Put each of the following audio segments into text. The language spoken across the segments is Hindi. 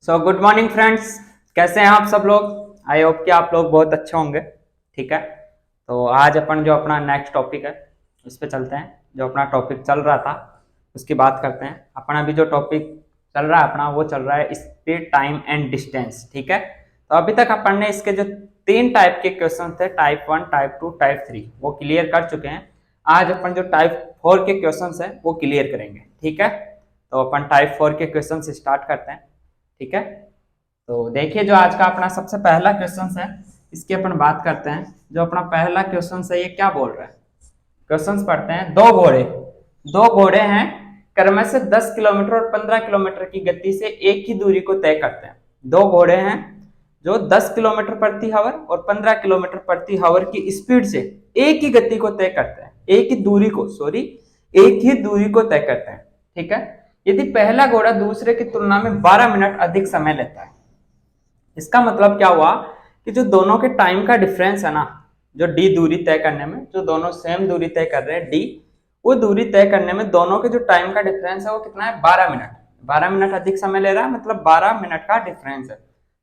सो गुड मॉर्निंग फ्रेंड्स, कैसे हैं आप सब लोग। आई होप कि आप लोग बहुत अच्छे होंगे। ठीक है, तो आज अपन जो अपना नेक्स्ट टॉपिक है उस पर चलते हैं। जो अपना टॉपिक चल रहा था उसकी बात करते हैं। अपना अभी जो टॉपिक चल रहा है अपना वो चल रहा है स्पीड, टाइम एंड डिस्टेंस। ठीक है, तो अभी तक अपन ने इसके जो तीन टाइप के क्वेश्चन थे, टाइप 1, टाइप 2, टाइप 3, वो क्लियर कर चुके हैं। आज अपन जो टाइप 4 के क्वेश्चन है वो क्लियर करेंगे। ठीक है, तो अपन टाइप 4 के क्वेश्चन से स्टार्ट करते हैं। ठीक है, तो देखिए जो आज का अपना सबसे पहला क्वेश्चन है इसकी अपन बात करते हैं। जो अपना पहला क्वेश्चन है ये क्या बोल रहा है। क्वेश्चन पढ़ते हैं। दो घोड़े हैं, क्रम से 10 किलोमीटर और 15 किलोमीटर की गति से एक ही दूरी को तय करते हैं। दो घोड़े हैं जो 10 किलोमीटर प्रति हावर और 15 किलोमीटर प्रति हावर की स्पीड से एक ही गति को तय करते हैं, एक ही दूरी को तय करते हैं। ठीक है, यदि पहला घोड़ा दूसरे की तुलना में 12 मिनट अधिक समय लेता है, इसका मतलब क्या हुआ कि जो दोनों के टाइम का डिफरेंस है ना, जो डी दूरी तय करने में, जो दोनों सेम दूरी तय कर रहे हैं डी, वो दूरी तय करने में दोनों के जो टाइम का डिफरेंस है वो कितना है, 12 मिनट। 12 मिनट अधिक समय ले रहा है, मतलब 12 मिनट का डिफरेंस है।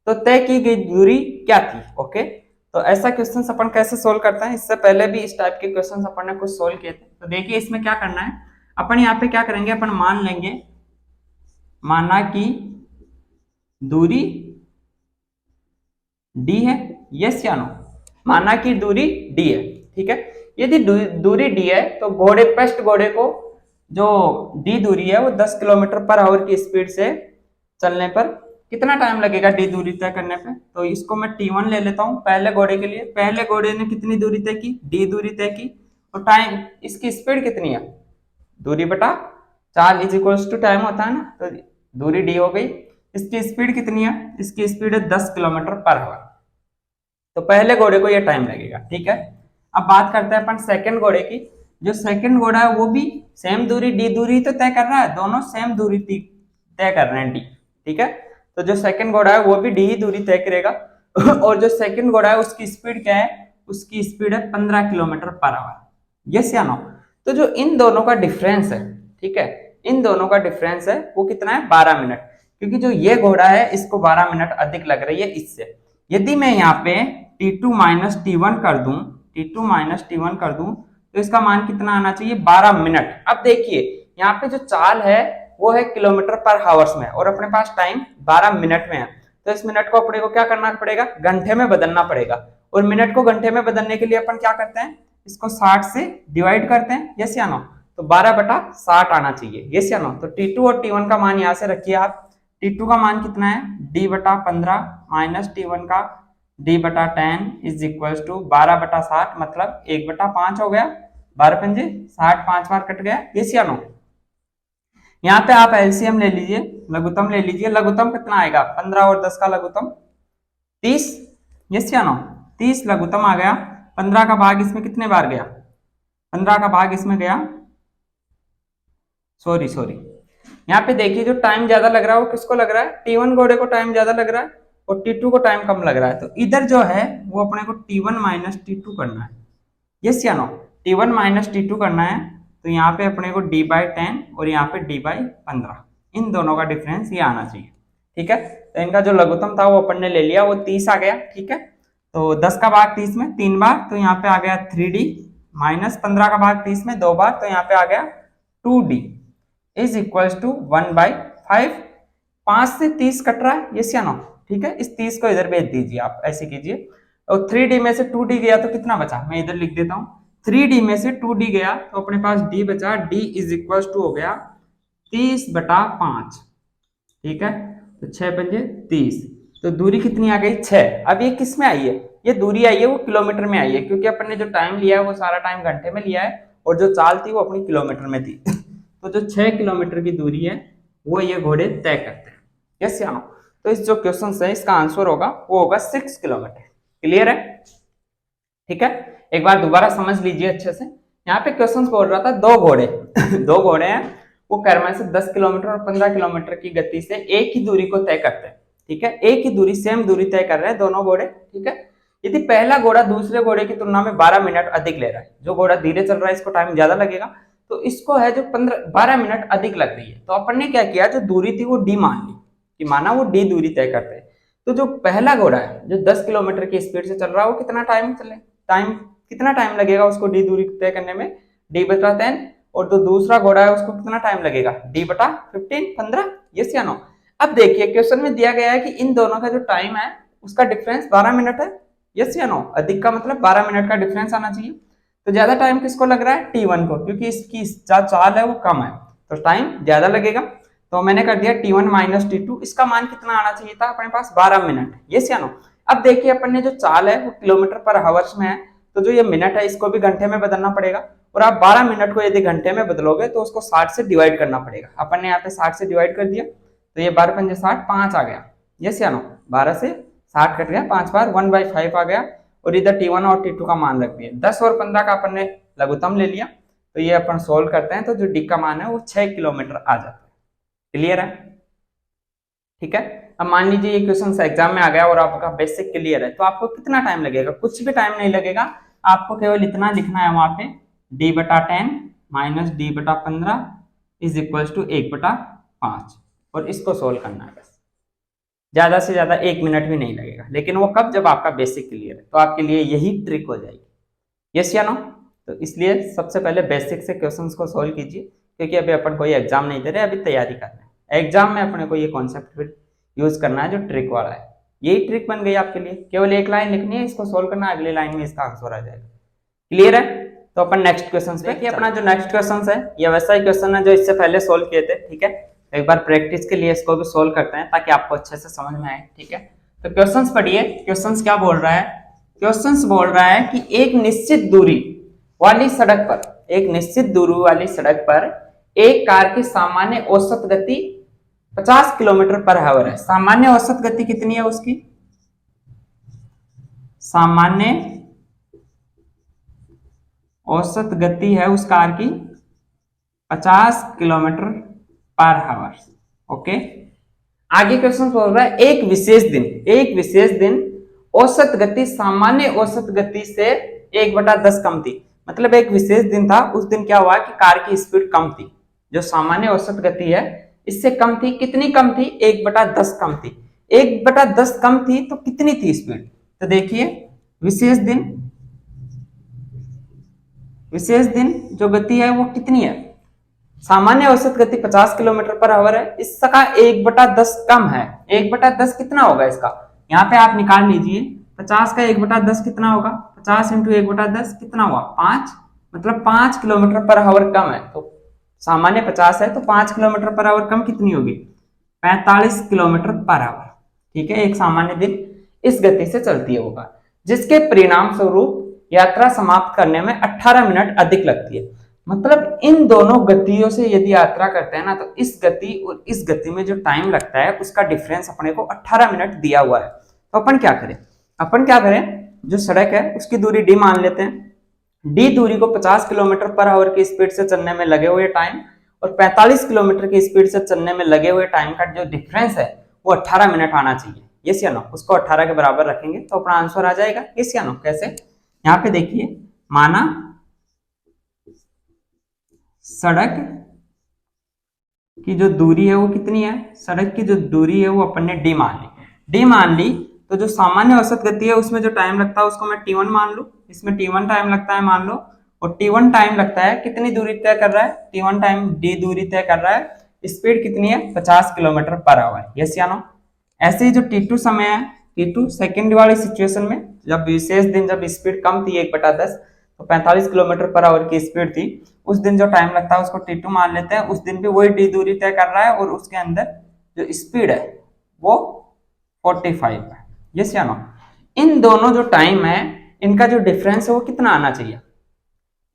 तो तय की गई दूरी क्या थी। ओके, तो ऐसा क्वेश्चन अपन कैसे सोल्व करते हैं, इससे पहले भी इस टाइप के क्वेश्चन अपन ने कुछ सोल्व किए थे। तो देखिए इसमें क्या करना है, अपन यहाँ पे क्या करेंगे, अपन मान लेंगे, माना कि दूरी डी है, यस या नो। माना कि दूरी डी है। ठीक है, यदि दूरी डी है तो फर्स्ट घोड़े को जो डी दूरी है वो 10 किलोमीटर पर आवर की स्पीड से चलने पर कितना टाइम लगेगा डी दूरी तय करने पे। तो इसको मैं T1 ले लेता हूं पहले घोड़े के लिए। पहले घोड़े ने कितनी दूरी तय की, डी दूरी तय की, और टाइम, इसकी स्पीड कितनी है, दूरी बटा चाल इज इक्वल्स टू टाइम होता है ना, तो दूरी डी हो गई। इसकी स्पीड कितनी है, इसकी स्पीड है 10 किलोमीटर पर आवर। तो पहले घोड़े को ये टाइम लगेगा। ठीक है, अब बात करते हैं अपन सेकंड घोड़े की। जो सेकंड घोड़ा है वो भी सेम दूरी डी दूरी तो तय कर रहा है, दोनों सेम दूरी तय कर रहे हैं डी। ठीक है, तो जो सेकंड घोड़ा है वो भी डी ही दूरी तय करेगा और जो सेकंड घोड़ा है उसकी स्पीड क्या है, उसकी स्पीड है 15 किलोमीटर पर आवर। यस या नो। तो जो इन दोनों का डिफरेंस है, ठीक है, इन दोनों का डिफरेंस है वो कितना है, 12 मिनट। क्योंकि जो ये घोड़ा है इसको 12 मिनट अधिक लग रही है इससे। यदि मैं यहाँ पे T2 माइनस T1 कर दूं, T2 माइनस T1 कर दूं, तो इसका मान कितना आना चाहिए, 12 मिनट। अब देखिए यहाँ पे जो चाल है वो है किलोमीटर पर हावर्स में और अपने पास टाइम 12 मिनट में है। तो इस मिनट को अपने को क्या करना पड़ेगा, घंटे में बदलना पड़ेगा। और मिनट को घंटे में बदलने के लिए अपन क्या करते हैं, इसको 60 से डिवाइड करते हैं। यस या नो। तो 12/60 आना चाहिए। यस या नो। तो T2 और T1 का मान यहाँ से रखिए आप। T2 का मान कितना है, D/15 माइनस T1 का D/10 इज इक्वल टू 12/60, मतलब 1/5 हो गया। 12 पंजे 60, 5 बार कट गया। यस या नो। यहाँ पे आप एलसीएम ले लीजिए, लघुत्तम ले लीजिए। लघुत्तम कितना आएगा, 15 और 10 का लघुत्तम 30। यस या नो। 30 लघुत्तम आ गया। 15 का भाग इसमें कितने बार गया, 15 का भाग इसमें गया, सॉरी यहाँ पे देखिए जो टाइम ज्यादा लग रहा है वो किसको लग रहा है, T1 घोड़े को टाइम ज्यादा लग रहा है और T2 को टाइम कम लग रहा है। तो इधर जो है वो अपने को T1 माइनस T2 करना है। यस या नो। T1 माइनस T2 करना है। तो यहाँ पे अपने को D/10 और यहाँ पे D/15, इन दोनों का डिफरेंस ये आना चाहिए। ठीक है, तो इनका जो लघुत्तम था वो अपन ने ले लिया, वो 30 आ गया। ठीक है, तो 10 का भाग 30 में 3 बार, तो यहाँ पे आ गया 3D, माइनस 15 का भाग 30 में 2 बार, तो यहाँ पे आ गया 2D इज इक्वल टू 1/5। 5 से 30 कट रहा है। यस या नो। ठीक है, इस 30 को इधर भेज दीजिए, आप ऐसे कीजिए। और 3D में से 2D गया तो कितना बचा, मैं इधर लिख देता हूँ। 3D में से 2D गया तो अपने पास D बचा। D इज इक्वल टू हो गया 30/5। ठीक है, तो 6 पंजे 30, तो दूरी कितनी आ गई, 6। अब ये किस में आई है, ये दूरी आई है वो किलोमीटर में आई है, क्योंकि अपन ने जो टाइम लिया है वो सारा टाइम घंटे में लिया है और जो चाल थी वो अपनी किलोमीटर में थी। तो जो 6 किलोमीटर की दूरी है वो ये घोड़े तय करते हैं। यस या नो। तो इस जो क्वेश्चन है इसका आंसर होगा वो होगा 6 किलोमीटर। क्लियर है। ठीक है, एक बार दोबारा समझ लीजिए अच्छे से। यहाँ पे क्वेश्चन बोल रहा था दो घोड़े दो घोड़े हैं, वो क्रम से 10 किलोमीटर और 15 किलोमीटर की गति से एक ही दूरी को तय करते हैं। ठीक है, एक ही दूरी, सेम दूरी तय कर रहे हैं दोनों घोड़े। ठीक है, यदि पहला घोड़ा दूसरे घोड़े की तुलना में 12 मिनट अधिक ले रहा है, जो घोड़ा धीरे चल रहा है इसको टाइम ज्यादा लगेगा, तो इसको है जो 12 मिनट अधिक लग रही है, तो अपन ने क्या किया, जो दूरी थी वो डी मान ली कि माना वो डी दूरी तय करते हैं, तो जो पहला घोड़ा है जो 10 किलोमीटर की स्पीड से चल रहा है वो कितना टाइम लगेगा उसको डी दूरी तय करने में, d/10। और जो दूसरा घोड़ा है उसको कितना टाइम लगेगा, d/15, 15। यस या नो। अब देखिए क्वेश्चन में दिया गया है कि इन दोनों का जो टाइम है उसका डिफरेंस 12 मिनट है। यस या नो। अधिक का मतलब 12 मिनट का डिफरेंस आना चाहिए। तो ज्यादा टाइम किसको लग रहा है, t1 को, क्योंकि इसकी जो चाल है वो कम है तो टाइम ज्यादा लगेगा। तो मैंने कर दिया t1 माइनस t2। इसका मान कितना आना चाहिए था अपने पास, 12 मिनट। यस या नो। अब देखिए अपन ने जो चाल है वो किलोमीटर पर हावर्स में है, तो जो ये मिनट है इसको भी घंटे में बदलना पड़ेगा। और आप 12 मिनट को यदि घंटे में बदलोगे तो उसको 60 से डिवाइड करना पड़ेगा। अपन ने यहाँ पे 60 से डिवाइड कर दिया तो ये 12 पंजे 60, 5 आ गया। यस या नो। 12 से 60 कट गया, 5 बार 1/5 आ गया। और इधर t1 और t2 का मान रख दिया। 10 और 15 का अपन ने लघुत्तम ले लिया। तो ये अपन सोल्व करते हैं तो जो डी का मान है वो 6 किलोमीटर आ जाता है। क्लियर है? ठीक है। अब मान लीजिए ये क्वेश्चन एग्जाम में आ गया और आपका बेसिक क्लियर है, तो आपको कितना टाइम लगेगा, कुछ भी टाइम नहीं लगेगा। आपको केवल इतना लिखना है वहां पे d/10 minus d/15 is equal to 1/5 और इसको सोल्व करना है बस। ज्यादा से ज्यादा 1 मिनट भी नहीं लगेगा, लेकिन वो कब, जब आपका बेसिक क्लियर है, तो आपके लिए यही ट्रिक हो जाएगी। यस या नो। तो इसलिए सबसे पहले बेसिक से क्वेश्चंस को सोल्व कीजिए, क्योंकि अभी अपन कोई एग्जाम नहीं दे रहे, अभी तैयारी कर रहे हैं। एग्जाम में अपने को ये कॉन्सेप्ट फिर यूज करना है जो ट्रिक वाला है। यही ट्रिक बन गई आपके लिए, केवल एक लाइन लिखनी है, इसको सोल्व करना, अगली लाइन में इसका आंसर आ जाएगा। क्लियर है? तो अपन नेक्स्ट क्वेश्चन पे, देखिए अपना जो नेक्स्ट क्वेश्चन है ये वैसा ही क्वेश्चन है जो इससे पहले सोल्व किए थे। ठीक है, एक बार प्रैक्टिस के लिए इसको भी सोल्व करते हैं ताकि आपको अच्छे से समझ में आए। ठीक है, तो क्वेश्चंस पढ़िए। क्वेश्चंस क्या बोल रहा है, क्वेश्चंस बोल रहा है कि एक निश्चित दूरी वाली सड़क पर, एक निश्चित दूरी वाली सड़क पर एक कार की सामान्य औसत गति 50 किलोमीटर पर आवर है। सामान्य औसत गति कितनी है उसकी, सामान्य औसत गति है उस कार की 50 किलोमीटर पर आवर। ओके, आगे क्वेश्चन बोल रहा है एक विशेष दिन औसत गति सामान्य औसत गति से 1/10 कम थी। मतलब एक विशेष दिन था, उस दिन क्या हुआ कि कार की स्पीड कम थी, जो सामान्य औसत गति है इससे कम थी। कितनी कम थी, 1/10 कम थी। 1/10 कम थी तो कितनी थी स्पीड, तो देखिए विशेष दिन जो गति है वो कितनी है, सामान्य औसत गति 50 किलोमीटर पर आवर है, इसका 1/10 कम है। 1/10 कितना होगा इसका, यहाँ पे आप निकाल लीजिए। 50 का 1/10 कितना होगा, 50 इंटू 1/10 कितना हुआ, 5। मतलब 5 किलोमीटर पर आवर कम है। तो सामान्य 50 है तो 5 किलोमीटर पर आवर कम कितनी होगी, 45 किलोमीटर पर आवर। ठीक है, एक सामान्य दिन इस गति से चलती है वो कार, जिसके परिणाम स्वरूप यात्रा समाप्त करने में 18 मिनट अधिक लगती है। मतलब इन दोनों गतियों से यदि यात्रा करते हैं ना, तो इस गति और इस गति में जो टाइम लगता है उसका डिफरेंस अपने को 18 मिनट दिया हुआ है। तो अपन क्या करें, जो सड़क है उसकी दूरी डी मान लेते हैं। डी दूरी को 50 किलोमीटर पर आवर की स्पीड से चलने में लगे हुए टाइम और 45 किलोमीटर की स्पीड से चलने में लगे हुए टाइम का जो डिफरेंस है वो 18 मिनट आना चाहिए। यस या नो। उसको 18 के बराबर रखेंगे तो अपना आंसर आ जाएगा। यस या नो। कैसे, यहाँ पे देखिए, माना सड़क की जो दूरी है वो कितनी है, सड़क की जो दूरी है वो अपन ने डी मान ली। तो जो सामान्य औसत गति है उसमें जो टाइम लगता है उसको मैं t1 मान लू, इसमें t1 टाइम लगता है मान लो, और t1 टाइम लगता है कितनी दूरी तय कर रहा है, t1 टाइम d दूरी तय कर रहा है। स्पीड कितनी है, 50 किलोमीटर पर आवर। यस या नो। ऐसे ही जो t2 समय है, t2 सेकेंड वाली सिचुएशन में जब विशेष दिन जब स्पीड कम थी 1/10 तो 45 किलोमीटर पर आवर की स्पीड थी, उस दिन जो टाइम लगता है उसको t2 मान लेते हैं। उस दिन भी वही d दूरी तय कर रहा है और उसके अंदर जो स्पीड है वो 45 है। यस या नो। इन दोनों जो टाइम है इनका जो डिफरेंस है वो कितना आना चाहिए,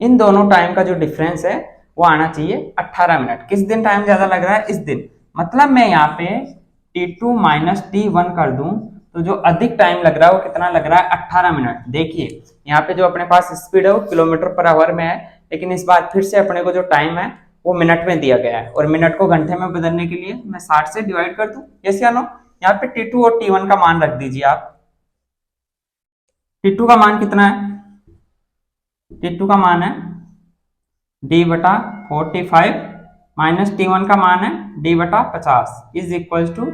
इन दोनों टाइम का जो डिफरेंस है वो आना चाहिए 18 मिनट। किस दिन टाइम ज्यादा लग रहा है, इस दिन। मतलब मैं यहाँ पे t2 माइनस t1 कर दूं तो जो अधिक टाइम लग रहा है वो कितना लग रहा है, 18 मिनट। देखिए यहाँ पे जो अपने पास स्पीड है वो किलोमीटर पर आवर में है, लेकिन इस बार फिर से अपने को जो टाइम है वो मिनट में दिया गया है, और मिनट को घंटे में बदलने के लिए मैं 60 से डिवाइड कर दूं। यस या नो। यहाँ पे t2 और t1 का मान रख दीजिए आप। t2 का मान कितना है, t2 का मान है d/45 माइनस t1 का मान है d/50 इज इक्वल टू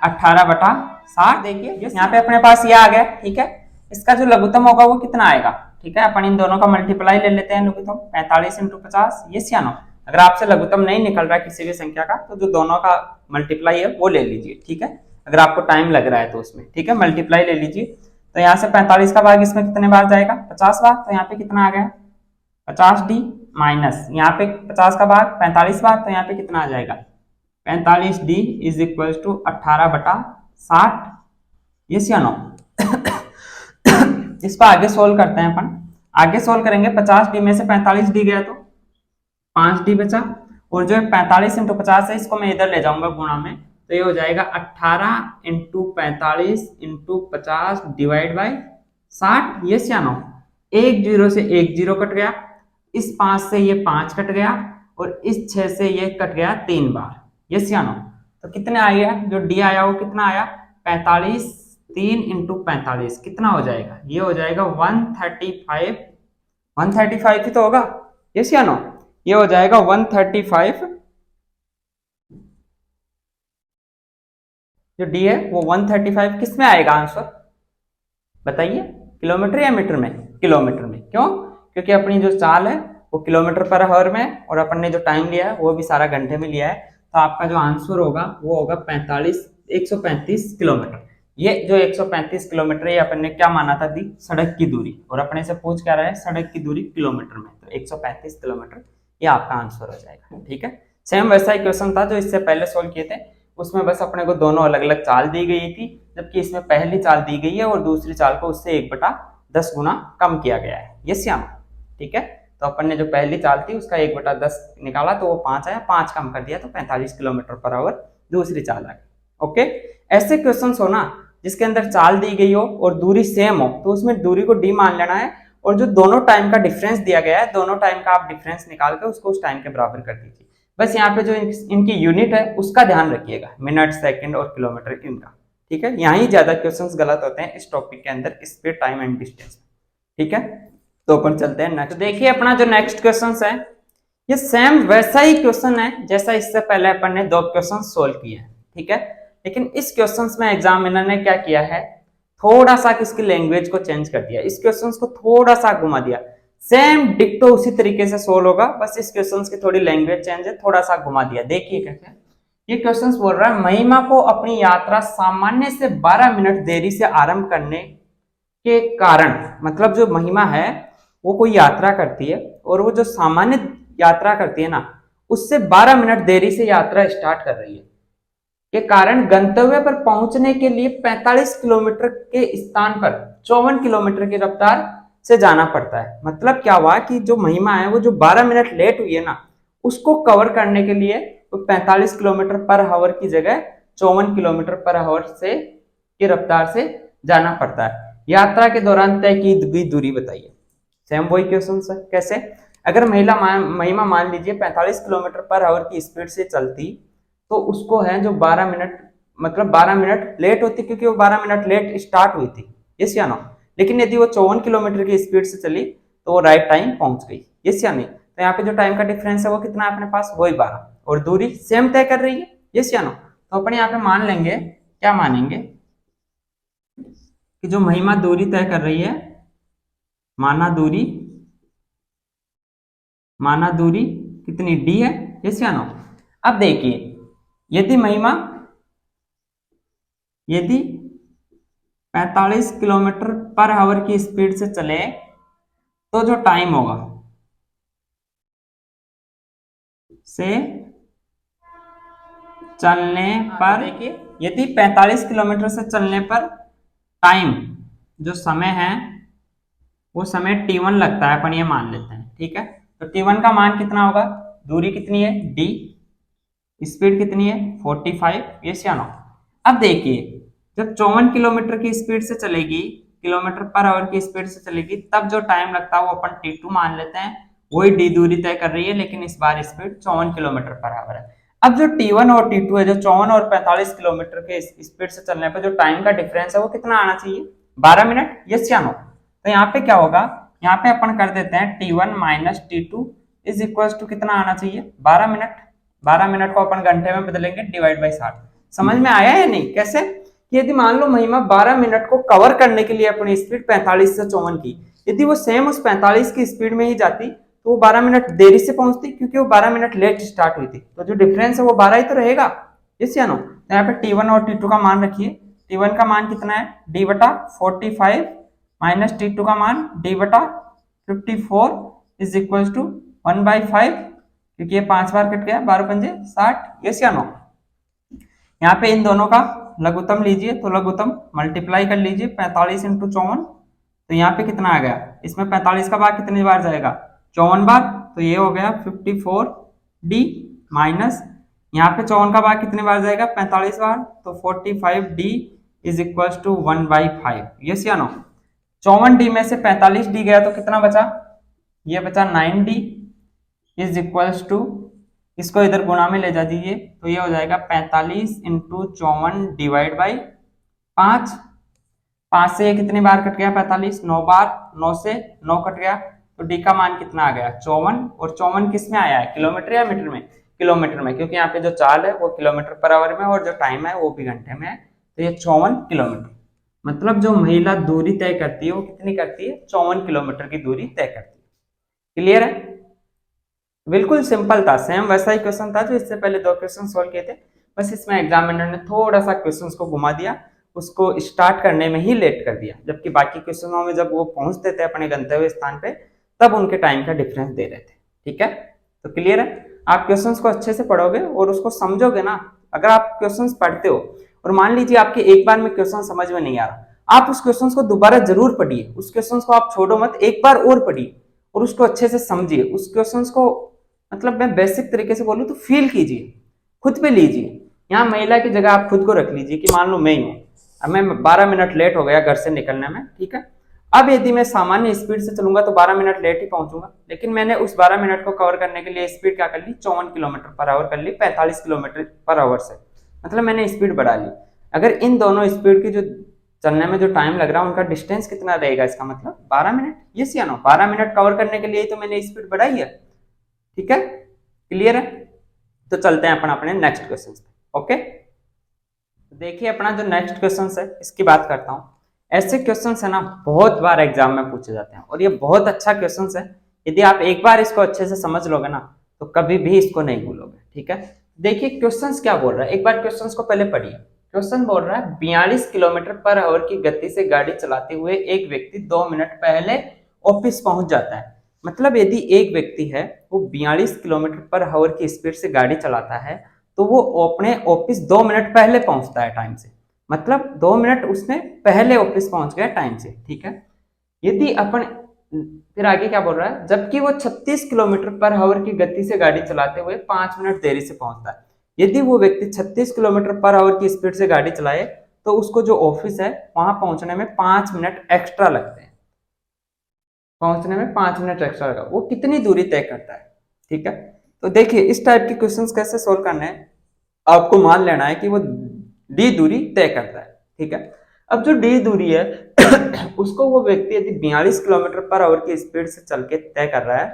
18/60। देखिए यहाँ पे अपने पास ये आ गया, ठीक है। इसका जो लघुत्तम होगा वो कितना आएगा, ठीक है। अपन इन दोनों का मल्टीप्लाई ले लेते हैं लघुत्तम, 45 × 50, यस या नो। अगर आपसे लघुत्तम नहीं निकल रहा है किसी भी संख्या का तो जो दोनों का मल्टीप्लाई है वो ले लीजिए, ठीक है। अगर आपको टाइम लग रहा है तो उसमें, ठीक है, मल्टीप्लाई ले लीजिए। तो यहाँ से 45 का भाग इसमें कितने बार जाएगा, 50 बार। तो यहाँ पे कितना आ गया 50d माइनस यहाँ पे 50 का भाग 45 बार, तो यहाँ पे कितना आ जाएगा 45d is equal to 18/60, yes या नो। इस पर आगे सोल्व करते हैं अपन। आगे सोल्व करेंगे, 50d में से 45d गया तो 5d बचा, और जो 45 × 50 है इसको मैं इधर ले जाऊंगा गुणा में, तो ये हो जाएगा 18 × 45 × 50 डिवाइड बाई 60, यस या नो। एक जीरो से एक जीरो कट गया, इस 5 से ये 5 कट गया, और इस 6 से ये कट गया 3 बार, यस या नो। तो कितने आया, जो डी आया वो कितना आया 45, 3 × 45 कितना हो जाएगा, ये हो जाएगा 135, 135 ही तो होगा, यस या नो। ये हो जाएगा 135, जो डी है वो 135 किस में आएगा आंसर बताइए, किलोमीटर या मीटर में, किलोमीटर में। क्यों, क्योंकि अपनी जो चाल है वो किलोमीटर पर आवर में, और अपन ने जो टाइम लिया है वो भी सारा घंटे में लिया है। तो आपका जो आंसर होगा वो होगा 135 किलोमीटर। ये जो 135 किलोमीटर है अपन ने क्या माना था दी, सड़क की दूरी, और अपने से पूछ क्या रहा है सड़क की दूरी किलोमीटर में, तो 135 किलोमीटर ये आपका आंसर हो जाएगा, ठीक है। सेम वैसा ही क्वेश्चन था जो इससे पहले सोल्व किए थे, उसमें बस अपने को दोनों अलग अलग चाल दी गई थी, जबकि इसमें पहली चाल दी गई है और दूसरी चाल को उससे 1/10 गुना कम किया गया है, यस या नो, ठीक है। तो अपन ने जो पहली चाल थी उसका 1/10 निकाला तो वो 5 आया, 5 कम कर दिया तो 45 किलोमीटर पर आवर दूसरी चाल आ गई, ओके। ऐसे क्वेश्चन हो ना जिसके अंदर चाल दी गई हो और दूरी सेम हो, तो उसमें दूरी को डी मान लेना है, और जो दोनों टाइम का डिफरेंस दिया गया है दोनों टाइम का आप डिफरेंस निकाल के उसको उस टाइम के बराबर कर दीजिए। बस यहाँ पे जो इनकी यूनिट है उसका ध्यान रखिएगा, मिनट, सेकंड और किलोमीटर इनका, ठीक है। यहाँ ही ज्यादा क्वेश्चंस गलत होते हैं इस टॉपिक के अंदर, स्पीड, टाइम एंड डिस्टेंस, ठीक है। तो अपन चलते हैं नेक्स्ट। देखिए अपना जो नेक्स्ट क्वेश्चन है ये सेम वैसा ही क्वेश्चन है जैसा इससे पहले अपन ने 2 क्वेश्चन सोल्व किए हैं, ठीक है। लेकिन इस क्वेश्चन में एग्जामिनर ने क्या किया है, थोड़ा सा इसकी लैंग्वेज को चेंज कर दिया, इस क्वेश्चन को थोड़ा सा घुमा दिया। सेम डिक्टो उसी तरीके से सोल्व होगा, बस इस क्वेश्चन की थोड़ी लैंग्वेज चेंज है, थोड़ा सा घुमा दिया। देखिए कैसे ये क्वेश्चन बोल रहा है, महिमा को अपनी यात्रा सामान्य से 12 मिनट देरी से आरंभ करने के कारण, मतलब जो महिमा है वो कोई यात्रा करती है और वो जो सामान्य यात्रा करती है ना उससे 12 मिनट देरी से यात्रा स्टार्ट कर रही है, के कारण गंतव्य पर पहुंचने के लिए 45 किलोमीटर के स्थान पर 54 किलोमीटर की रफ्तार से जाना पड़ता है। मतलब क्या हुआ कि जो महिमा है वो जो 12 मिनट लेट हुई है ना उसको कवर करने के लिए तो 45 किलोमीटर पर आवर की जगह 54 किलोमीटर पर आवर से की रफ्तार से जाना पड़ता है। यात्रा के दौरान तय की गई दूरी बताइए। सेम वही क्वेश्चन है, कैसे, अगर महिमा मान लीजिए 45 किलोमीटर पर आवर की स्पीड से चलती तो उसको है जो 12 मिनट, मतलब 12 मिनट लेट होती क्योंकि वो 12 मिनट लेट स्टार्ट हुई थी, यस या नो। लेकिन यदि वो 54 किलोमीटर की स्पीड से चली तो वो राइट टाइम पहुंच गई, यस या नहीं। तो यहाँ पे जो टाइम का डिफरेंस है वो कितना है अपने पास, वही 12, और दूरी सेम तय कर रही है, यस या नो। तो अपन यहाँ पे मान लेंगे, क्या मानेंगे कि जो महिमा दूरी तय कर रही है, माना दूरी कितनी डी है, यस या नो। अब देखिए यदि 45 किलोमीटर पर आवर की स्पीड से चले तो जो टाइम होगा से चलने पर, देखिए यदि 45 किलोमीटर से चलने पर टाइम जो समय है वो समय t1 लगता है, अपन ये मान लेते हैं, ठीक है। तो t1 का मान कितना होगा, दूरी कितनी है d, स्पीड कितनी है 45, यस या नो। अब देखिए जब 54 किलोमीटर की स्पीड से चलेगी, किलोमीटर पर आवर की स्पीड से चलेगी, तब जो टाइम लगता है वो अपन t2 मान लेते हैं, वही d दूरी तय कर रही है, लेकिन इस बार स्पीड 54 किलोमीटर पर आवर है। अब जो t1 और t2 है, जो 54 और 45 किलोमीटर के स्पीड से चलने पर जो टाइम का डिफरेंस है वो कितना आना चाहिए, 12 मिनट, यस या नो। तो यहाँ पे क्या होगा, यहाँ पे अपन कर देते हैं t1 minus t2 is equal to कितना आना चाहिए, 12 मिनट। 12 मिनट को अपन घंटे में बदलेंगे डिवाइड बाई 60, समझ में आया या नहीं? कैसे कि यदि मान लो महिमा 12 मिनट को कवर करने के लिए अपनी स्पीड 45 से 54 की, यदि वो सेम उस 45 की स्पीड में ही जाती तो वो 12 मिनट देरी से पहुंचती, क्योंकि वो 12 मिनट लेट स्टार्ट हुई थी, तो जो डिफरेंस है वो 12 ही तो रहेगा। यस या नो? तो यहाँ पे T1 और T2 का मान रखिए। T1 का मान कितना है, d बटा 45 माइनस T2 का मान d बटा 54 इज इक्वल टू 1/5, क्योंकि ये 5 बार कट गया, 12 पंजे 60। यस या नो? यहाँ पे इन दोनों का लघुत्तम लीजिए, तो लघुत्तम मल्टीप्लाई कर लीजिए 45 इंटू 54, तो यहाँ पे कितना आ गया, इसमें 45 का भाग कितनी बार जाएगा, 54 बार, तो ये हो गया 54d माइनस यहाँ पे 54 का भाग कितनी बार जाएगा, 45 बार, तो 45d is equal to 1/5। Yes या नो? 54d में से 45d गया तो कितना बचा, ये बचा 9d इज इक्वल टू, इसको इधर गुणा में ले जा दीजिए, तो ये हो जाएगा 45 इंटू 54 डिवाइड बाई 5। 5 से ये कितनी बार कट गया, 45, 9 बार, 9 से 9 कट गया, तो डी का मान कितना आ गया, 54। और 54 किस में आया है, किलोमीटर या मीटर में, किलोमीटर में, क्योंकि यहाँ पे जो चाल है वो किलोमीटर पर आवर में और जो टाइम है वो भी घंटे में है, तो ये 54 किलोमीटर। मतलब जो महिला दूरी तय करती है वो कितनी करती है, 54 किलोमीटर की दूरी तय करती है। क्लियर है? बिल्कुल सिंपल था, सेम वैसा ही क्वेश्चन था जो इससे पहले 2 क्वेश्चन सॉल्व किए थे, बस इसमें एग्जामिनर ने थोड़ा सा क्वेश्चंस को घुमा दिया, उसको स्टार्ट करने में ही लेट कर दिया, जबकि बाकी क्वेश्चनों में जब वो पहुंचते थे अपने गंतव्य स्थान पे तब उनके टाइम का डिफरेंस दे रहे थे। ठीक है, तो क्लियर है? आप क्वेश्चंस को अच्छे से पढ़ोगे और उसको समझोगे ना। अगर आप क्वेश्चंस पढ़ते हो और मान लीजिए आपके एक बार में क्वेश्चन समझ में नहीं आ रहा, आप उस क्वेश्चन को दोबारा जरूर पढ़िए, उस क्वेश्चन को आप छोड़ो मत, एक बार और पढ़िए और उसको अच्छे से समझिए, उस क्वेश्चन को मतलब मैं बेसिक तरीके से बोलूं तो फील कीजिए, खुद पे लीजिए। यहाँ महिला की जगह आप खुद को रख लीजिए कि मान लो मैं ही हूं, अब मैं 12 मिनट लेट हो गया घर से निकलने में, ठीक है, अब यदि मैं सामान्य स्पीड से चलूंगा तो 12 मिनट लेट ही पहुंचूंगा, लेकिन मैंने उस 12 मिनट को कवर करने के लिए स्पीड क्या कर ली, 54 किलोमीटर पर आवर कर ली 45 किलोमीटर पर आवर से, मतलब मैंने स्पीड बढ़ा ली। अगर इन दोनों स्पीड की जो चलने में जो टाइम लग रहा है उनका डिस्टेंस कितना रहेगा, इसका मतलब 12 मिनट। यस या नो? 12 मिनट कवर करने के लिए तो मैंने स्पीड बढ़ाई है। ठीक है, क्लियर है? तो चलते हैं अपन अपने नेक्स्ट क्वेश्चन पे। ओके, देखिए अपना जो नेक्स्ट क्वेश्चन है इसकी बात करता हूं। ऐसे क्वेश्चन है ना बहुत बार एग्जाम में पूछे जाते हैं और ये बहुत अच्छा क्वेश्चन है, यदि आप एक बार इसको अच्छे से समझ लोगे ना तो कभी भी इसको नहीं भूलोगे। ठीक है, देखिए क्वेश्चन क्या बोल रहा है, एक बार क्वेश्चन को पहले पढ़िए। क्वेश्चन बोल रहा है 42 किलोमीटर पर आवर की गति से गाड़ी चलाते हुए एक व्यक्ति 2 मिनट पहले ऑफिस पहुंच जाता है। मतलब यदि एक व्यक्ति है वो 42 किलोमीटर पर आवर की स्पीड से गाड़ी चलाता है तो वो अपने ऑफिस 2 मिनट पहले पहुंचता है टाइम से, मतलब 2 मिनट उसने पहले ऑफिस पहुंच गया टाइम से। ठीक है, यदि अपन फिर आगे क्या बोल रहा है, जबकि वो 36 किलोमीटर पर आवर की गति से गाड़ी चलाते हुए 5 मिनट देरी से पहुंचता है। यदि वो व्यक्ति 36 किलोमीटर पर आवर की स्पीड से गाड़ी चलाए तो उसको जो ऑफिस है वहां पहुंचने में 5 मिनट एक्स्ट्रा लगते हैं, पहुंचने में 5 मिनट एक्स्ट्रा लगा। वो कितनी दूरी तय करता है। ठीक है, तो देखिए इस टाइप के क्वेश्चंस कैसे सोल्व करने हैं, आपको मान लेना है कि वो डी दूरी तय करता है। ठीक है, अब जो डी दूरी है उसको वो व्यक्ति यदि 42 किलोमीटर पर आवर की स्पीड से चल के तय कर रहा है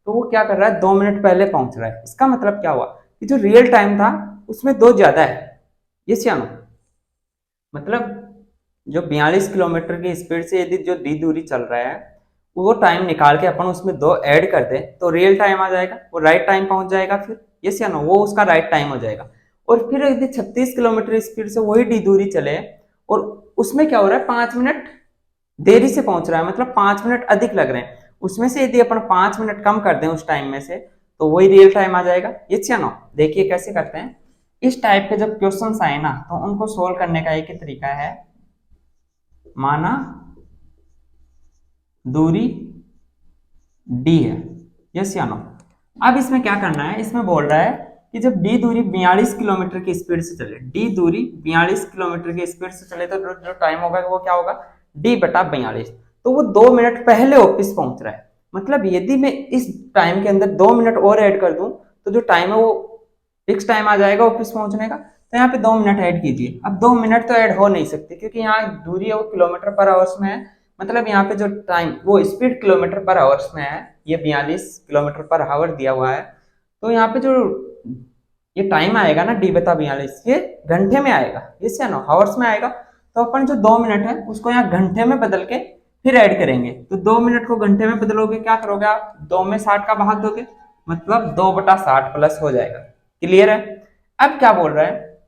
तो वो क्या कर रहा है, 2 मिनट पहले पहुंच रहा है। इसका मतलब क्या हुआ कि जो रियल टाइम था उसमें 2 ज्यादा है। यस या नो? मतलब जो 42 किलोमीटर की स्पीड से यदि जो डी दूरी चल रहा है वो टाइम निकाल के अपन उसमें 2 ऐड कर दे तो रियल टाइम आ जाएगा, वो राइट टाइम पहुंच जाएगा फिर। यस या नो? वो उसका राइट टाइम हो जाएगा। और फिर यदि 36 किलोमीटर स्पीड से वही डी दूरी चले और उसमें क्या हो रहा है, 5 मिनट देरी से पहुंच रहा है, मतलब 5 मिनट अधिक लग रहे हैं, उसमें से यदि अपन 5 मिनट कम कर दें उस टाइम में से तो वही रियल टाइम आ जाएगा। यस या नो? देखिए कैसे करते हैं, इस टाइप के जब क्वेश्चन आए ना तो उनको सोल्व करने का एक ही तरीका है, माना दूरी डी है। यस या नो? अब इसमें क्या करना है, इसमें बोल रहा है कि जब डी दूरी 42 किलोमीटर की स्पीड से चले, डी दूरी 42 किलोमीटर की स्पीड से चले तो जो टाइम होगा वो क्या होगा, डी बटा 42, तो वो 2 मिनट पहले ऑफिस पहुंच रहा है। मतलब यदि मैं इस टाइम के अंदर 2 मिनट और ऐड कर दूं तो जो टाइम है वो फिक्स टाइम आ जाएगा ऑफिस पहुंचने का। तो यहाँ पे 2 मिनट ऐड कीजिए। अब 2 मिनट तो ऐड हो नहीं सकते क्योंकि यहाँ दूरी है वो किलोमीटर पर आवर्स में है, मतलब यहाँ पे जो टाइम वो स्पीड किलोमीटर पर आवर्स में है, ये 42 किलोमीटर पर आवर दिया हुआ है, तो यहाँ पे जो ये टाइम आएगा ना डी बता 42, ये घंटे में आएगा, यस या नो, हावर्स में आएगा। तो अपन जो 2 मिनट है उसको यहाँ घंटे में बदल के फिर ऐड करेंगे। तो 2 मिनट को घंटे में बदलोगे, क्या करोगे आप, 2 में 60 का भाग दोगे, मतलब 2/60 प्लस हो जाएगा। क्लियर है। अब क्या बोल रहा है,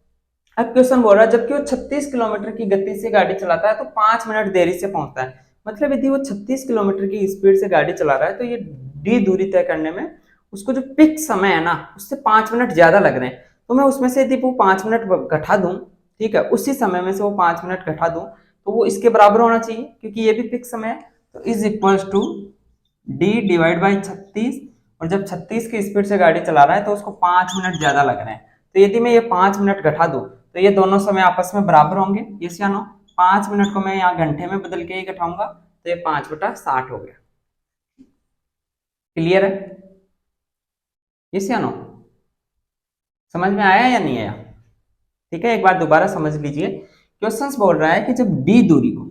अब क्वेश्चन बोल रहा है जबकि वो 36 किलोमीटर की गति से गाड़ी चलाता है तो 5 मिनट देरी से पहुंचता है। मतलब यदि वो 36 किलोमीटर की स्पीड से गाड़ी चला रहा है तो ये डी दूरी तय करने में उसको जो पिक समय है ना उससे 5 मिनट ज्यादा लग रहे हैं। तो मैं उसमें से यदि वो 5 मिनट घटा दूं, ठीक है, उसी समय में से वो 5 मिनट घटा दूं तो वो इसके बराबर होना चाहिए क्योंकि ये भी पिक समय है। तो is equals to D divide by 36, और जब 36 की स्पीड से गाड़ी चला रहा है तो उसको 5 मिनट ज्यादा लग रहे हैं। तो यदि मैं ये 5 मिनट घटा दूं तो ये दोनों समय आपस में बराबर होंगे, यस या नो। 5 मिनट को मैं यहाँ घंटे में बदल के ही घटाऊंगा तो ये 5/60 हो गया। क्लियर है, यस या नो, समझ में आया या नहीं आया? ठीक है, एक बार दोबारा समझ लीजिए। क्वेश्चंस बोल रहा है कि जब डी दूरी को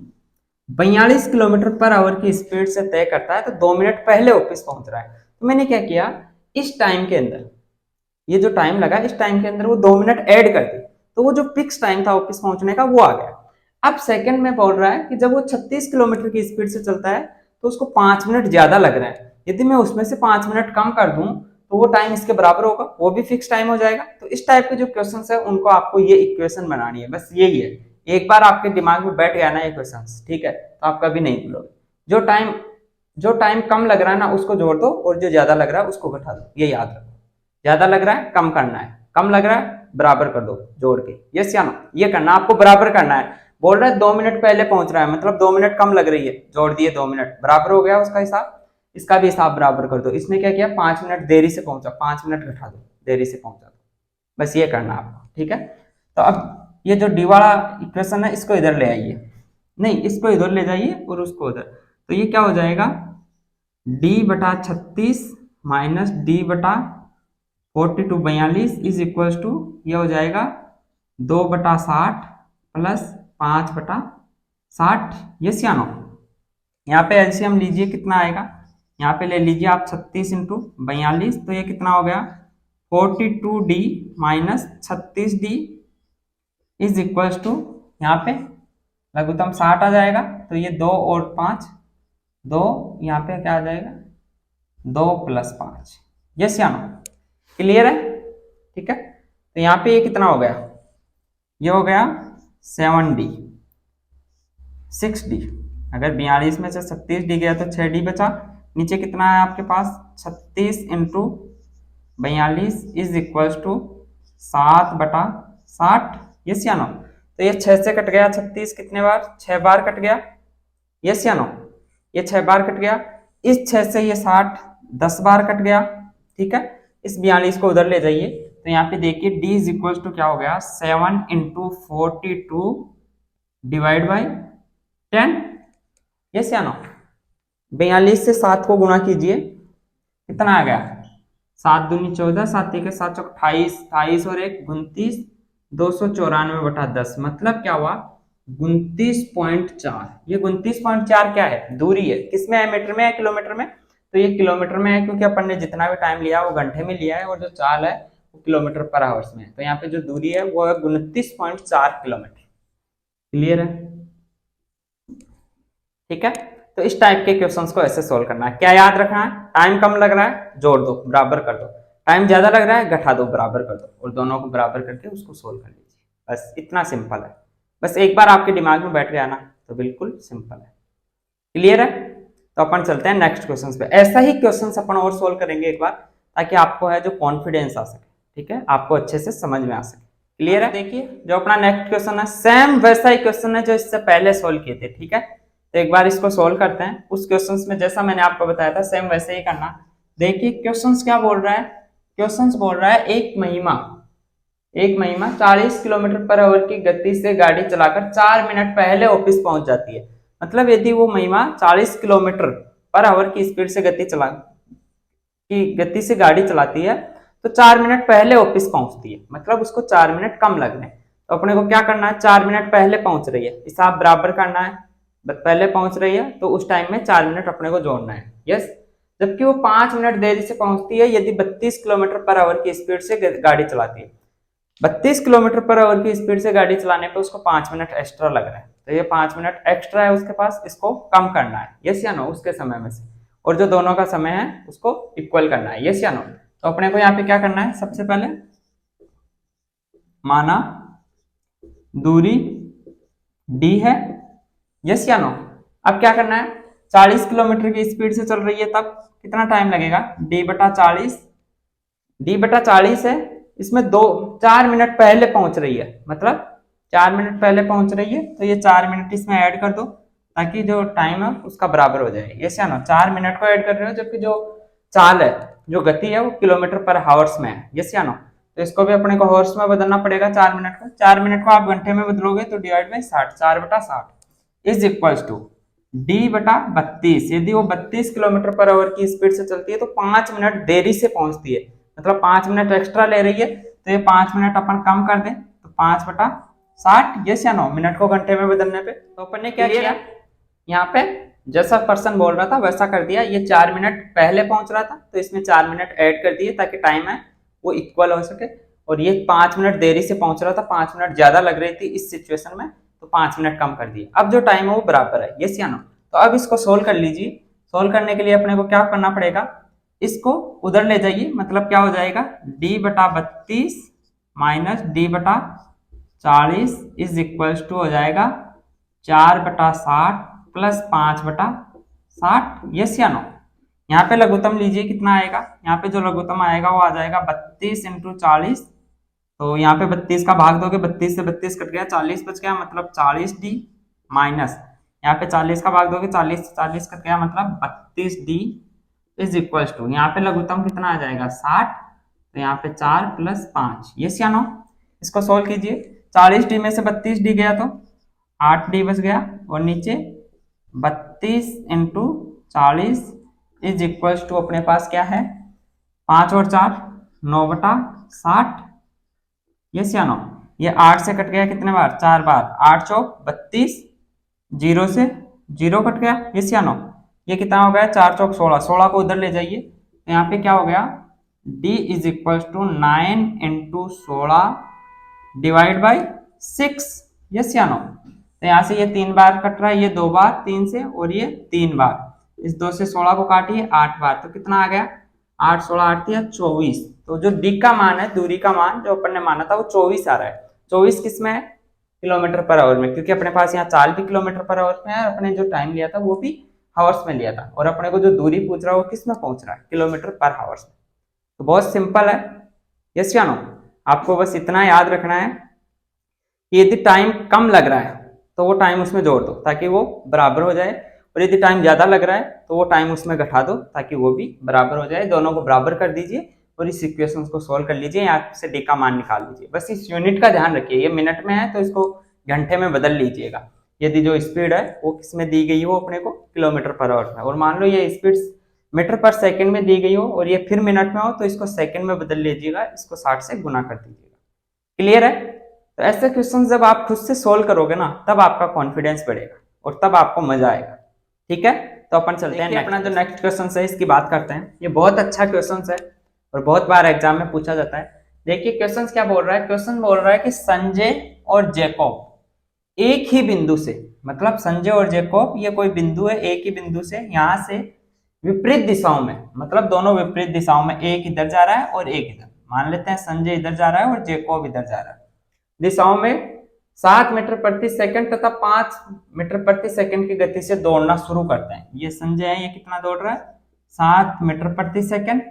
42 किलोमीटर पर आवर की स्पीड से तय करता है तो 2 मिनट पहले ऑफिस पहुंच रहा है। तो मैंने क्या किया, इस टाइम के अंदर, ये जो टाइम लगा इस टाइम के अंदर वो 2 मिनट ऐड कर दी, तो वो जो फिक्स टाइम था ऑफिस पहुंचने का वो आ गया। अब सेकंड में बोल रहा है कि जब वो 36 किलोमीटर की स्पीड से चलता है तो उसको 5 मिनट ज्यादा लग रहा है। यदि मैं उसमें से 5 मिनट कम कर दूं तो वो टाइम इसके बराबर होगा, वो भी फिक्स टाइम हो जाएगा। तो इस टाइप के जो क्वेश्चन है उनको आपको ये इक्वेशन बनानी है, बस यही है। एक बार आपके दिमाग में बैठ गया ना ये क्वेश्चन, ठीक है, तो आप कभी नहीं भूलोगे। जो टाइम कम लग रहा है ना उसको जोड़ दो और जो ज्यादा लग रहा है उसको घटा दो, ये याद रखो। ज्यादा लग रहा है कम करना है, कम लग रहा है बराबर कर दो जोड़ के, यस या नो, ये करना, आपको बराबर करना है। बोल रहा है 2 मिनट पहले पहुंच रहा है मतलब 2 मिनट कम लग रही है, जोड़ दिए 2 मिनट, बराबर हो गया उसका हिसाब। इसका भी हिसाब बराबर कर दो। इसने क्या किया, 5 मिनट देरी से पहुंचा, 5 मिनट घटा दो, देरी से पहुंचा दो, बस ये करना आपको, ठीक है। तो अब ये जो डी वाला इक्वेशन है इसको इधर ले आइए, नहीं इसको इधर ले जाइए और उसको उधर, तो ये क्या हो जाएगा, d/36 minus d/42 is equal to, ये हो जाएगा 2/60 प्लस 5/60, यस या नो। यहाँ पे एलसीएम लीजिए कितना आएगा, यहाँ पे ले लीजिए आप 36 इंटू 42, तो ये कितना हो गया 42d minus 36d is equal to, यहाँ पे लघुत्तम 60 आ जाएगा, तो ये 2 और 5, 2 यहाँ पे क्या आ जाएगा 2 + 5, यस या नो, क्लियर है, ठीक है। तो यहाँ पे ये कितना हो गया, ये हो गया 7d 6d, अगर 42 में से 36d गया तो 6d बचा, नीचे कितना है आपके पास 36 into 42 is equal to 7/60, yes या नो। तो ये 6 से कट गया 36 कितने बार, 6 बार कट गया, यस या नो, ये 6 बार कट गया। इस 6 से ये 60 10 बार कट गया, ठीक है। इस 42 को उधर ले जाइए, तो यहाँ पे देखिए d इज इक्वल टू क्या हो गया 7 इंटू 42 डिवाइड बाई 10, यस या नो। 42 से 7 को गुणा कीजिए, कितना आ गया 7 दूनी 14, 7 के 7 चौक 28, 28 और 1 29, 294/10, मतलब क्या हुआ 29.4। ये 29.4 क्या है, दूरी है, किसमें है, मीटर में है किलोमीटर में, तो ये किलोमीटर में है क्योंकि अपन ने जितना भी टाइम लिया वो घंटे में लिया है और जो चाल है वो किलोमीटर पर आवर्स में है। तो यहाँ पे जो दूरी है वो है 29.4 किलोमीटर, क्लियर है, ठीक है। तो इस टाइप के क्वेश्चंस को ऐसे सोल्व करना है। क्या याद रखना है, टाइम कम लग रहा है जोड़ दो बराबर कर दो, टाइम ज्यादा लग रहा है घटा दो बराबर कर दो, और दोनों को बराबर करके उसको सोल्व कर लीजिए, बस इतना सिंपल है। बस एक बार आपके दिमाग में बैठ गया ना तो बिल्कुल सिंपल है, क्लियर है। तो अपन चलते हैं नेक्स्ट क्वेश्चन पे। ऐसा ही क्वेश्चन अपन और सोल्व करेंगे एक बार, ताकि आपको है जो कॉन्फिडेंस आ सके, ठीक है, आपको अच्छे से समझ में आ सके, क्लियर है। देखिए जो अपना नेक्स्ट क्वेश्चन है सेम वैसा ही क्वेश्चन है जो इससे पहले सोल्व किए थे, ठीक है। तो एक बार इसको सोल्व करते हैं। उस क्वेश्चंस में जैसा मैंने आपको बताया था सेम वैसे ही करना। देखिए क्वेश्चंस क्या बोल रहा है, क्वेश्चंस बोल रहा है एक महिमा 40 किलोमीटर पर आवर की गति से गाड़ी चलाकर 4 मिनट पहले ऑफिस पहुंच जाती है। मतलब यदि वो महिमा 40 किलोमीटर पर आवर की स्पीड से गति से गाड़ी चलाती है तो 4 मिनट पहले ऑफिस पहुंचती है, मतलब उसको 4 मिनट कम लगने। तो अपने को क्या करना है, 4 मिनट पहले पहुंच रही है, हिसाब बराबर करना है, पहले पहुंच रही है तो उस टाइम में 4 मिनट अपने को जोड़ना है, यस। जबकि वो 5 मिनट देरी से पहुंचती है यदि 32 किलोमीटर पर आवर की स्पीड से गाड़ी चलाती है। 32 किलोमीटर पर आवर की स्पीड से गाड़ी चलाने पे उसको 5 मिनट एक्स्ट्रा लग रहा है, तो ये 5 मिनट एक्स्ट्रा है उसके पास, इसको कम करना है, यस या नो, उसके समय में से, और जो दोनों का समय है उसको इक्वल करना है, यस या नो। तो अपने को यहाँ पे क्या करना है, सबसे पहले माना दूरी d है, यस या नो। अब क्या करना है, 40 किलोमीटर की स्पीड से चल रही है, तब कितना टाइम लगेगा, d/40 है, इसमें 4 मिनट पहले पहुंच रही है, मतलब 4 मिनट पहले पहुंच रही है, तो ये 4 मिनट इसमें ऐड कर दो ताकि जो टाइम है उसका बराबर हो जाए, यस या नो। 4 मिनट को ऐड कर रहे हो, जबकि जो चाल है, जो गति है वो किलोमीटर पर हावर्स में है, यस या नो। तो इसको भी अपने को हॉर्स में बदलना पड़ेगा, 4 मिनट को, 4 मिनट को आप घंटे में बदलोगे तो divide by 60, 4/60 is equals to d/32। यदि वो 32 किलोमीटर पर आवर की स्पीड से चलती है तो 5 मिनट देरी से पहुंचती है, मतलब 5 मिनट एक्स्ट्रा ले रही है, तो ये 5 मिनट अपन कम कर दें तो 5/60, यस या नो, मिनट को घंटे में बदलने पे। तो अपन ने क्या किया, यहाँ पे जैसा पर्सन बोल रहा था वैसा कर दिया, ये 4 मिनट पहले पहुंच रहा था तो इसमें 4 मिनट ऐड कर दिए ताकि टाइम है वो इक्वल हो सके, और ये 5 मिनट देरी से पहुंच रहा था, 5 मिनट ज्यादा लग रही थी इस सिचुएशन में, तो 5 मिनट कम कर दिए। अब जो टाइम है वो बराबर है, यस या नो। तो अब इसको सोल्व कर लीजिए। सोल्व करने के लिए अपने को क्या करना पड़ेगा, इसको उधर ले जाइए, मतलब क्या हो जाएगा, d/32 minus d/40 is equals to हो जाएगा 4/60 प्लस 5/60, यस या नो। यहाँ पे लघुत्तम लीजिए, कितना आएगा, यहाँ पे जो लघुत्तम आएगा वो आ जाएगा 32 × 40, तो यहाँ पे 32 का भाग दोगे, 32 से 32 कट गया, 40 बच गया, मतलब 40d, माइनस यहाँ पे 40 का भाग दोगे, 40 से 40 कट गया, मतलब 32d इज इक्वल्स टू, यहाँ पे लघुत्तम कितना आ जाएगा 60, तो यहाँ पे 4 + 5, यस या नो। इसको सोल्व कीजिए, 40d में से 32d गया तो 8d बच गया, और नीचे 32 × 40 इज इक्वल्स टू अपने पास क्या है, 5 और 4 9/60, यस या नो। ये 8 से कट गया कितने बार, 4 बार, 8 चौक 32, 0 से 0 कट गया, यस या नो। ये कितना हो गया, 4 चौक 16, 16 को उधर ले जाइए, तो यहाँ पे क्या हो गया, d is equals to 9 × 16 divide by 6, yes या नो। तो यहाँ से ये 3 बार कट रहा है, ये 2 बार 3 से, और ये 3 बार, इस 2 से 16 को काटिए 8 बार, तो कितना आ गया, 8 16 8 या 24। तो जो d का मान है, दूरी का मान जो अपन ने माना था वो 24 आ रहा है। 24 किस में है, किलोमीटर पर आवर में, क्योंकि अपने पास यहाँ चाल भी किलोमीटर पर आवर में है, अपने जो टाइम लिया था वो भी हावर्स में लिया था, और अपने को जो दूरी पूछ रहा है वो किस में पहुंच रहा है, किलोमीटर पर हावर्स में। तो बहुत सिंपल है, यस या नो। आपको बस इतना याद रखना है कि यदि टाइम कम लग रहा है तो वो टाइम उसमें जोड़ दो ताकि वो बराबर हो जाए, और यदि टाइम ज्यादा लग रहा है तो वो टाइम उसमें घटा दो ताकि वो भी बराबर हो जाए। दोनों को बराबर कर दीजिए और इस इक्वेशन को सोल्व कर लीजिए, यहाँ से डी का मान निकाल लीजिए। बस इस यूनिट का ध्यान रखिए, ये मिनट में है तो इसको घंटे में बदल लीजिएगा। यदि जो स्पीड है वो किसमें दी गई हो अपने को, किलोमीटर पर आवर में, और मान लो ये स्पीड मीटर पर सेकंड में दी गई हो और ये फिर मिनट में हो तो इसको सेकंड में बदल लीजिएगा, इसको 60 से गुना कर दीजिएगा। क्लियर है? तो ऐसे क्वेश्चन जब आप खुद से सोल्व करोगे ना तब आपका कॉन्फिडेंस बढ़ेगा और तब आपको मजा आएगा। ठीक है, तो अपन चलते हैं अपना जो नेक्स्ट क्वेश्चन है इसकी बात करते हैं। ये बहुत अच्छा क्वेश्चन है और बहुत बार एग्जाम में पूछा जाता है। देखिए क्वेश्चन क्या बोल रहा है, क्वेश्चन बोल रहा है कि संजय और जैकब एक ही बिंदु से, मतलब संजय और जैकब ये कोई बिंदु है, एक ही बिंदु से यहाँ से विपरीत दिशाओं में, मतलब दोनों विपरीत दिशाओं में, एक इधर जा रहा है और एक इधर, मान लेते हैं संजय इधर जा रहा है और जैकब इधर जा रहा है, दिशाओं में 7 मीटर प्रति सेकंड तथा 5 मीटर प्रति सेकंड की गति से दौड़ना शुरू करते हैं। ये संजय है, ये कितना दौड़ रहा है 7 मीटर प्रति सेकंड,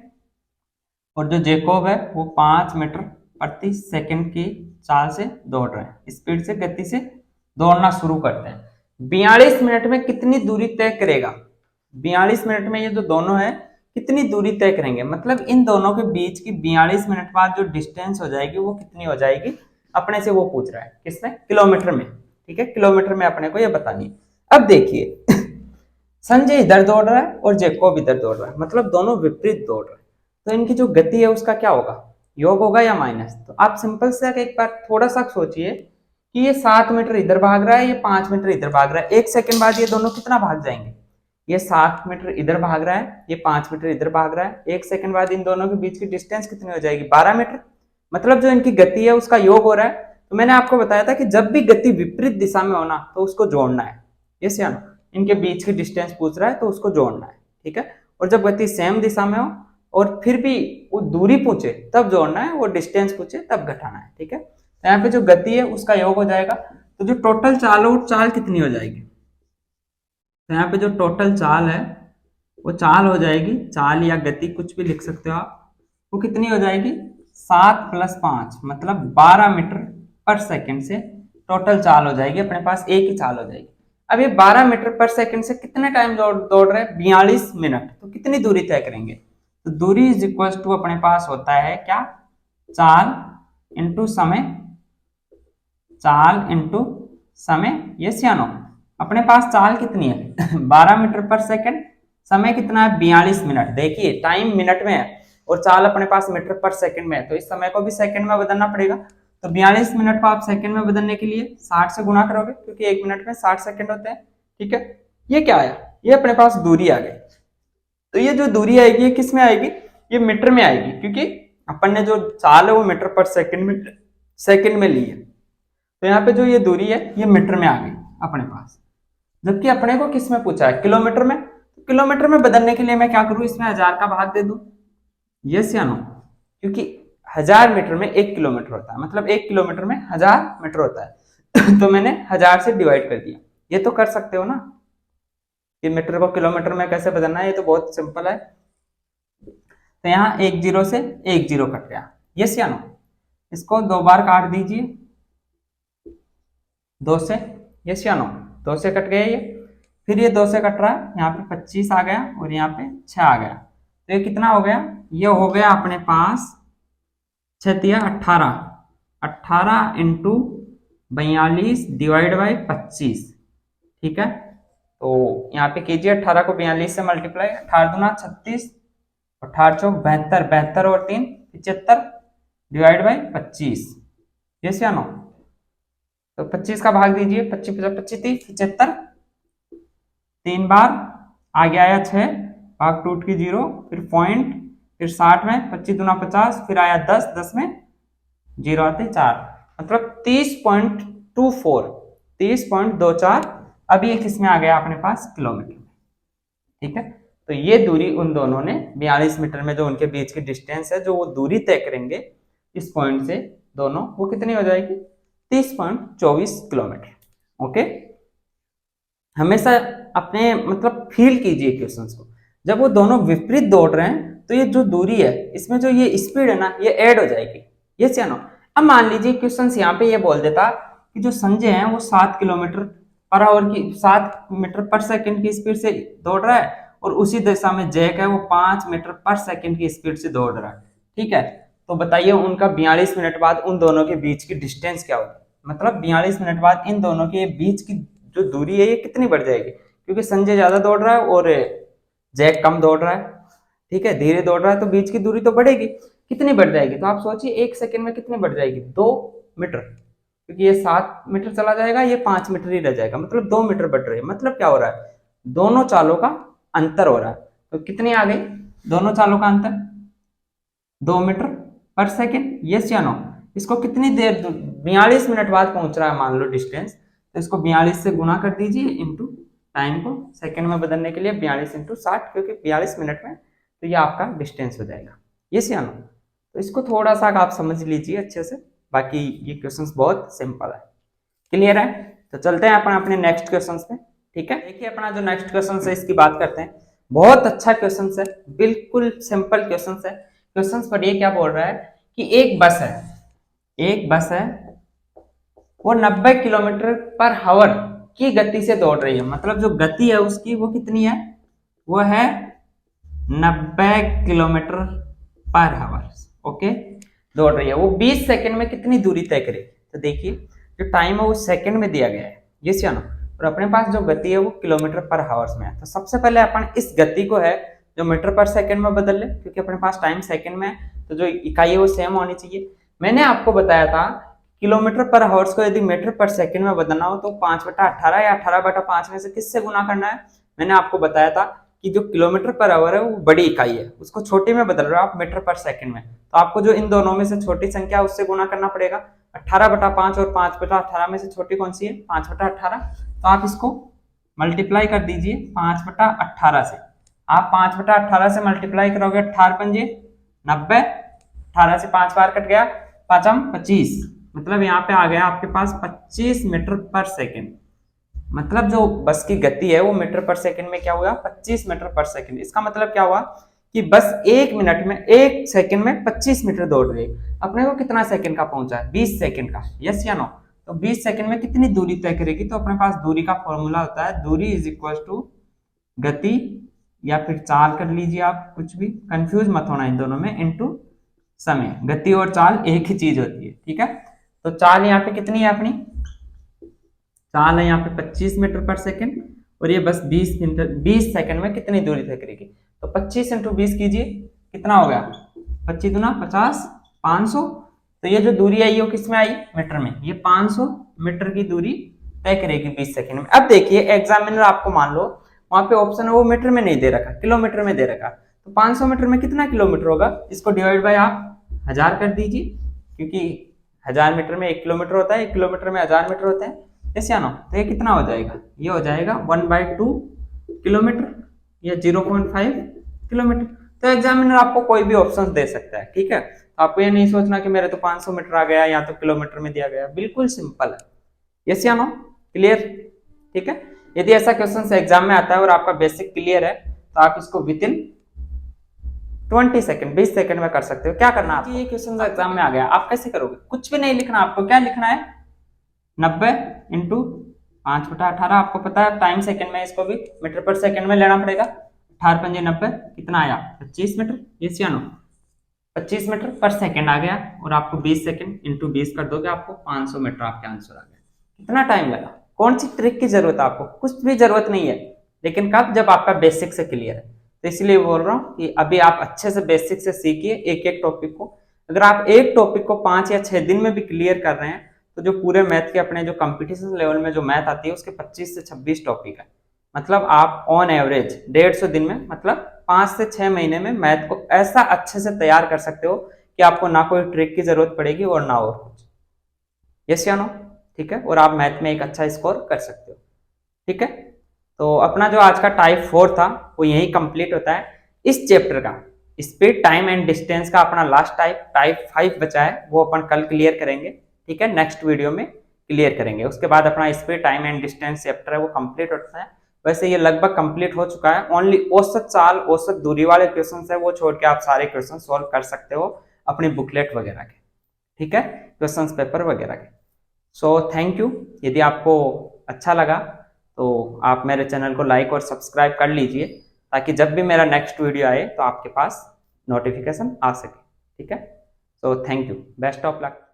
और जो जैकब है वो 5 मीटर प्रति सेकंड की चाल से दौड़ रहे हैं, स्पीड से, गति से दौड़ना शुरू करते हैं। 42 मिनट में कितनी दूरी तय करेगा, 42 मिनट में ये जो दोनों है कितनी दूरी तय करेंगे, मतलब इन दोनों के बीच की 42 मिनट बाद जो डिस्टेंस हो जाएगी वो कितनी हो जाएगी, अपने से वो पूछ रहा है, किसने, किलोमीटर में। ठीक है, किलोमीटर में अपने को ये बतानी है। अब देखिए संजय इधर दौड़ रहा है और जैकब इधर दौड़ रहा है, मतलब दोनों विपरीत दौड़ रहे हैं, तो इनकी जो गति है उसका क्या होगा, योग होगा या माइनस। तो आप सिंपल से एक बार थोड़ा सा सोचिए कि ये 7 मीटर इधर भाग रहा है, ये 5 मीटर इधर भाग रहा है, 1 सेकंड बाद ये दोनों कितना भाग जाएंगे, ये 7 मीटर इधर भाग रहा है, ये 5 मीटर इधर भाग रहा है। 1 सेकंड बाद इन दोनों के बीच की डिस्टेंस कितनी हो जाएगी? 12 मीटर। मतलब जो इनकी गति है उसका योग हो रहा है। तो मैंने आपको बताया था कि जब भी गति विपरीत दिशा में होना तो उसको जोड़ना है। यस या नो? इनके बीच की डिस्टेंस पूछ रहा है तो उसको जोड़ना है, ठीक है। और जब गति सेम दिशा में हो और फिर भी वो दूरी पूछे तब जोड़ना है, वो डिस्टेंस पूछे तब घटाना है, ठीक है। तो यहाँ पे जो गति है उसका योग हो जाएगा। तो जो टोटल चाल है वो चाल कितनी हो जाएगी? तो यहाँ पे जो टोटल चाल है वो चाल हो जाएगी, चाल या गति कुछ भी लिख सकते हो आप। वो कितनी हो जाएगी? 7 + 5 मतलब 12 मीटर पर सेकंड से टोटल चाल हो जाएगी। अपने पास एक ही चाल हो जाएगी। अब ये 12 मीटर पर सेकंड से कितने टाइम दौड़ रहे हैं? 42 मिनट। तो कितनी दूरी तय करेंगे? तो दूरी इज इक्वल टू अपने पास होता है क्या? चाल इंटू समय, चाल इंटू समय। यस या नो? अपने पास चाल कितनी है? 12 मीटर पर सेकंड। समय कितना है? 42 मिनट। देखिए टाइम मिनट में है और चाल अपने पास मीटर पर सेकंड में है, तो इस समय को भी सेकंड में बदलना पड़ेगा। तो 42 मिनट को आप सेकंड में बदलने के लिए 60 से गुणा करोगे, क्योंकि 1 मिनट में 60 सेकंड होते हैं, ठीक है। ये क्या आया? ये अपने पास दूरी आ गई। तो ये जो दूरी आएगी ये किस में आएगी? ये मीटर में आएगी, क्योंकि अपन ने जो चाल है वो मीटर पर सेकंड में ली है। तो यहाँ पे जो ये दूरी है ये मीटर में आ गई अपने पास, जबकि अपने को किस में पूछा है? किलोमीटर में। तो किलोमीटर में बदलने के लिए मैं क्या करूं? इसमें 1000 का भाग दे दूं। यस या नो? क्योंकि 1000 मीटर में 1 किलोमीटर होता है, मतलब 1 किलोमीटर में 1000 मीटर होता है। तो मैंने 1000 से डिवाइड कर दिया। ये तो कर सकते हो ना कि मीटर को किलोमीटर में कैसे बदलना है? ये तो बहुत सिंपल है। तो यहाँ 1 0 से 1 0 कट गया। यस या नो? इसको 2 बार काट दीजिए 2 से। यस या नो? 2 से कट गया ये। फिर ये 2 से कट रहा है, यहाँ पे 25 आ गया और यहाँ पे 6 आ गया। तो ये कितना हो गया? ये हो गया अपने पास 6 तिया 18, 18 इंटू 42 डिवाइड बाई 25, ठीक है। तो यहाँ पे कीजिए 18 को 42 से मल्टीप्लाई, 18 दूना 36, 18 चौक 72, 72 और 3 75 डिवाइड बाई 25। यस या नो? तो 25 का भाग दीजिए, 25 25 30 75, 3 बार आगे आया 6, भाग टूट की 0, फिर पॉइंट, फिर 60 में 25 दूना 50, फिर आया 10, 10 में 0 आते 4, मतलब 30.24, 30.24। अभी ये किस में आ गया अपने पास? किलोमीटर में, ठीक है। तो ये दूरी उन दोनों ने 42 मीटर में जो उनके बीच की डिस्टेंस है, जो वो दूरी तय करेंगे इस पॉइंट से दोनों, वो कितनी हो जाएगी? 30.24 किलोमीटर। ओके, हमेशा अपने मतलब फील कीजिए क्वेश्चंस को। जब वो दोनों विपरीत दौड़ रहे हैं तो ये जो दूरी है इसमें जो ये स्पीड है ना ये ऐड हो जाएगी। यस या नो? अब मान लीजिए क्वेश्चन यहाँ पे ये बोल देता कि जो संजय है वो 7 किलोमीटर पर आवर की 7 मीटर पर सेकंड की स्पीड से दौड़ रहा है और उसी दिशा में जैक है वो 5 मीटर पर सेकंड की स्पीड से दौड़ रहा है, ठीक है। तो बताइए उनका 42 मिनट बाद उन दोनों के बीच की डिस्टेंस क्या होगी? मतलब 42 मिनट बाद इन दोनों के बीच की जो दूरी है ये कितनी बढ़ जाएगी? क्योंकि संजय ज्यादा दौड़ रहा है और जैक कम दौड़ रहा है, ठीक है, धीरे दौड़ रहा है, तो बीच की दूरी तो बढ़ेगी। कितनी बढ़ जाएगी? तो आप सोचिए 1 सेकंड में कितनी बढ़ जाएगी? 2 मीटर, क्योंकि ये 7 मीटर चला जाएगा, ये 5 मीटर ही रह जाएगा, मतलब 2 मीटर बढ़ रही है। मतलब क्या हो रहा है? दोनों चालों का अंतर हो रहा है। तो कितनी आ गई दोनों चालों का अंतर? 2 मीटर पर सेकेंड। यस या नो? इसको कितनी देर 42 मिनट बाद पहुंच रहा है मान लो डिस्टेंस, तो इसको 42 से गुना कर दीजिए इंटू टाइम को सेकंड में बदलने के लिए 42 इंटू 60, क्योंकि 42 मिनट में तो ये आपका डिस्टेंस हो जाएगा। यस या नो? तो इसको थोड़ा सा आप समझ लीजिए अच्छे से, बाकी ये क्वेश्चंस बहुत सिंपल है। क्लियर है? तो चलते हैं अपन अपने नेक्स्ट क्वेश्चंस पे, ठीक है। देखिए अपना जो नेक्स्ट क्वेश्चन है इसकी बात करते हैं। बहुत अच्छा क्वेश्चन है, बिल्कुल सिंपल क्वेश्चन है। क्वेश्चन पढ़िए क्या बोल रहा है कि एक बस है वो 90 किलोमीटर पर आवर की गति से दौड़ रही है। मतलब जो गति है उसकी वो कितनी है? वो है 90 किलोमीटर पर आवर। ओके, दौड़ रही है वो 20 सेकंड में कितनी दूरी तय करे? तो देखिए जो टाइम है वो सेकंड में दिया गया है, यस या नो? और अपने पास जो गति है वो किलोमीटर पर आवर्स में है। तो सबसे पहले अपन इस गति को है जो मीटर पर सेकंड में बदल ले, क्योंकि अपने पास टाइम सेकंड में है तो जो इकाई है वो सेम होनी चाहिए। मैंने आपको बताया था किलोमीटर पर आवर्स को यदि मीटर पर सेकंड में बदलना हो तो 5/18 या 18/5 में से किससे गुना करना है? मैंने आपको बताया था कि जो किलोमीटर पर आवर है वो बड़ी इकाई है, उसको छोटी में बदल रहे हो आप मीटर पर सेकंड में, तो आपको जो इन दोनों में से छोटी संख्या उससे गुणा करना पड़ेगा। 18/5 और 5/18 में से छोटी कौन सी है? 5/18। तो आप इसको मल्टीप्लाई कर दीजिए 5/18 से। आप 5/18 से मल्टीप्लाई करोगे 18×5 90, 18 से 5 बार कट गया, 5×25, मतलब यहाँ पे आ गया आपके पास 25 मीटर पर सेकेंड। मतलब जो बस की गति है वो मीटर पर सेकंड में क्या हुआ? 25 मीटर पर सेकंड। इसका मतलब क्या हुआ कि बस 1 मिनट में 1 सेकंड में 25 मीटर दौड़ रही है। अपने को कितना सेकंड का पहुंचा है? 20 सेकंड का, यस या नो? तो 20 सेकंड में कितनी दूरी तय करेगी? तो अपने पास दूरी का फॉर्मूला होता है, दूरी इज इक्वल टू गति या फिर चाल कर लीजिए आप, कुछ भी कंफ्यूज मत होना इन दोनों में, इनटू समय। गति और चाल एक ही चीज होती है, ठीक है? तो चाल यहाँ पे कितनी है अपनी? चाल है यहाँ पे 25 मीटर पर सेकंड, और ये बस 20 सेकंड में कितनी दूरी तय करेगी? तो 25 × 20 कीजिए, कितना हो गया? 25 दूना 50, 500। तो ये जो दूरी आई वो किस में आई? मीटर में। ये 500 मीटर की दूरी तय करेगी 20 सेकंड में। अब देखिए एग्जामिनर आपको मान लो वहां पे ऑप्शन है वो मीटर में नहीं दे रखा, किलोमीटर में दे रखा। तो 500 मीटर में कितना किलोमीटर होगा? इसको डिवाइड बाय आप 1000 कर दीजिए, क्योंकि 1000 मीटर में 1 किलोमीटर होता है, 1 किलोमीटर में 1000 मीटर होते हैं, यस या नो? तो ये कितना हो जाएगा? ये हो जाएगा 1/2 किलोमीटर या 0.5 किलोमीटर। तो एग्जामिनर आपको कोई भी ऑप्शन दे सकता है, ठीक है? तो आपको ये नहीं सोचना कि मेरे तो 500 मीटर आ गया या तो किलोमीटर में दिया गया, बिल्कुल सिंपल है, यस या नो? क्लियर? ठीक है? यदि ऐसा क्वेश्चन एग्जाम में आता है और आपका बेसिक क्लियर है तो आप इसको विद इन 20 सेकंड 20 सेकंड में कर सकते हो। क्या करना है आपको? ये क्वेश्चन एग्जाम में आ गया, आप कैसे करोगे? कुछ भी नहीं लिखना, आपको क्या लिखना है? 90 × 5/18। आपको पता है टाइम सेकंड में, इसको भी मीटर पर सेकंड में लेना पड़ेगा। 18×5 90, कितना आया? 25 मीटर, यस या नो? 25 मीटर पर सेकंड आ गया, और आपको 20 सेकंड × 20 कर दोगे, आपको 500 मीटर आपके आंसर आ गया। कितना टाइम लगा? कौन सी ट्रिक की जरूरत है आपको? कुछ भी जरूरत नहीं है, लेकिन कब? जब आपका बेसिक से क्लियर है। तो इसलिए बोल रहा हूँ कि अभी आप अच्छे से बेसिक से सीखिए एक एक टॉपिक को। अगर आप एक टॉपिक को 5 या 6 दिन में भी क्लियर कर रहे हैं तो जो पूरे मैथ के अपने जो कंपटीशन लेवल में जो मैथ आती है उसके 25 से 26 टॉपिक है। मतलब आप ऑन एवरेज 150 दिन में, मतलब 5 से 6 महीने में मैथ को ऐसा अच्छे से तैयार कर सकते हो कि आपको ना कोई ट्रिक की जरूरत पड़ेगी और ना और कुछ, यस या नो? ठीक है? और आप मैथ में एक अच्छा स्कोर कर सकते हो, ठीक है? तो अपना जो आज का टाइप 4 था वो यही कंप्लीट होता है। इस चैप्टर का स्पीड, टाइम एंड डिस्टेंस का अपना लास्ट टाइप 5 बचा है, वो अपन कल क्लियर करेंगे, ठीक है? नेक्स्ट वीडियो में क्लियर करेंगे। उसके बाद अपना speed, time and distance chapter है वो कंप्लीट होता है। वैसे ये लगभग कंप्लीट हो चुका है। ओनली औसत चाल, औसत दूरी वाले क्वेश्चन है वो छोड़ के आप सारे क्वेश्चन सॉल्व कर सकते हो अपनी बुकलेट वगैरह के, ठीक है? क्वेश्चन पेपर वगैरह के। So thank you. यदि आपको अच्छा लगा तो आप मेरे चैनल को लाइक और सब्सक्राइब कर लीजिए, ताकि जब भी मेरा नेक्स्ट वीडियो आए तो आपके पास नोटिफिकेशन आ सके, ठीक है? So thank you, best of luck.